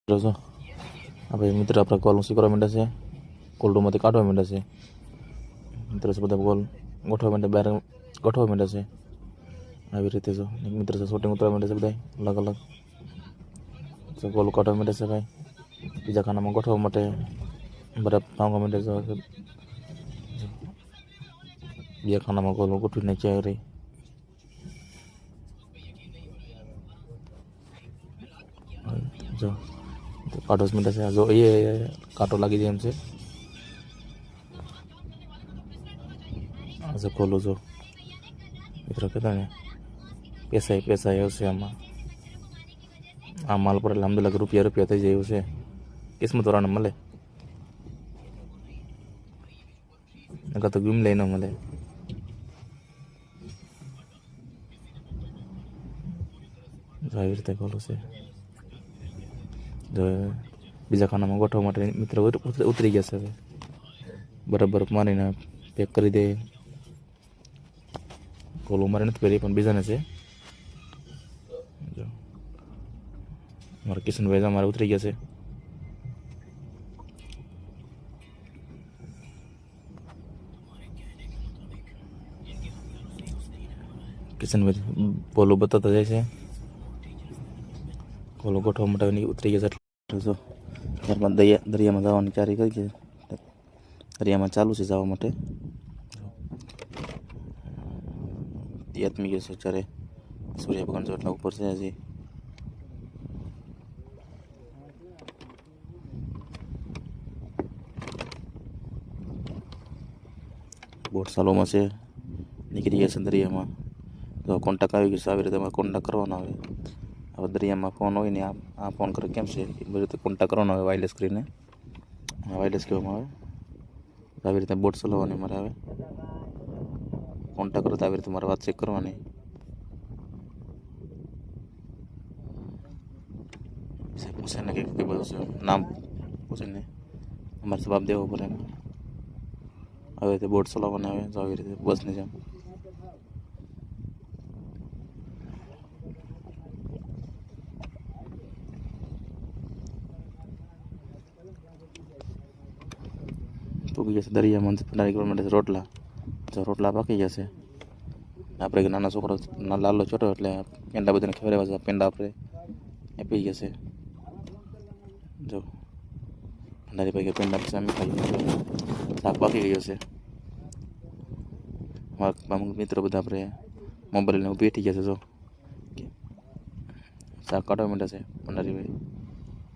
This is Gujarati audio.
છો આ ભાઈ મિત્ર આપણા કોલ શીખવા માંડ્યા છે, કોલ રૂમમાંથી કાઢવા માંડ્યા છે. મિત્ર છે બધા કોલ ગોઠવા માંડ્યા, બહાર ગોઠવા માંડ્યા છે. આવી રીતે જો મિત્ર છે શૂટિંગ ઉતરવા માંડ્યા છે, બધા અલગ અલગ કોલ કાઢવા માંડ્યા છે. ભાઈ બીજા ખાનામાં ગોઠવવા માટે બરાબર ભાંગવા માંડ્યા છે. બીજા ખાનામાં કોલ ગોઠવી નાખ્યા રહી. જો કાંટો મીઠા છે, જો એ કાંટો લાગી જાય એમ છે. આજે ખોલું જો મિત્રો કહેતા ને પૈસા આવશે આમાં. આ માલ પર લાંબે લાખ રૂપિયા થઈ જાય એવું છે. કિસ્મત વાળાને મળે, નકર તો ગુમ લઈને મળે. આવી રીતે ખોલું છે. જો બીજા ખાનામાં ગોઠવવા માટે મિત્ર ઉતરી ગયા છે. હવે બરાબર મારીને પેક કરી દે. કોલ મારે નથી કરી પણ બીજાને છે. જો મારા કિશનભાઈ અમારે ઉતરી ગયા છે. કિશનભાઈ બોલો બતાવતા જાય છે. કોલો ગોઠવવા માટે ઉતરી ગયા છે. ત્યારબાદ દરિયામાં જવાની તૈયારી કરી છે. દરિયામાં ચાલુ છે જવા માટે. આત્મી ગયો છે અત્યારે સૂર્ય ભગવાન જેટલા ઉપર છે. હજી બોટ ચાલુમાં છે, નીકળી ગયા છે દરિયામાં. તો કોન્ટેક્ટ આવી ગયો છે. આવી રીતે અમારે કોન્ટેક્ટ કરવાનો આવે. હવે દરિયામાં ફોન હોય ને આ ફોન કરે કેમ છે એ બધી રીતે કોન્ટેક્ટ કરવાનો આવે. વાયરલેસ કરીને વાયરલેસ કહેવામાં આવે. આવી રીતે બોટ ચલાવવાની મારે આવે. કોન્ટેક્ટ કરો તો આવી રીતે મારે વાત ચેક કરવાની. પૂછે ને કે બધું છે નામ પૂછે ને અમારે જવાબ દેવો પડે. આવી રીતે બોટ ચલાવવાની આવે. તો આવી રીતે બસની જેમ તૂકી જશે દરિયામાં. કરવા માટે રોટલા, જો રોટલા પાકી જશે. આપણે નાના છોકરો લાલો છોટો એટલે પેંડા બધાને ખવડાવવા છે. પેંડા આપણે આપી જશે. જો ભંડારી ભાઈ પેંડા પછી અમે ખાઈ શાક પાકી ગયો છે. મારા મિત્રો બધા આપણે મોબાઈલને બેઠી ગયા છે. જો શાક કાઢવા માંડ્યા છે ભંડારી ભાઈ.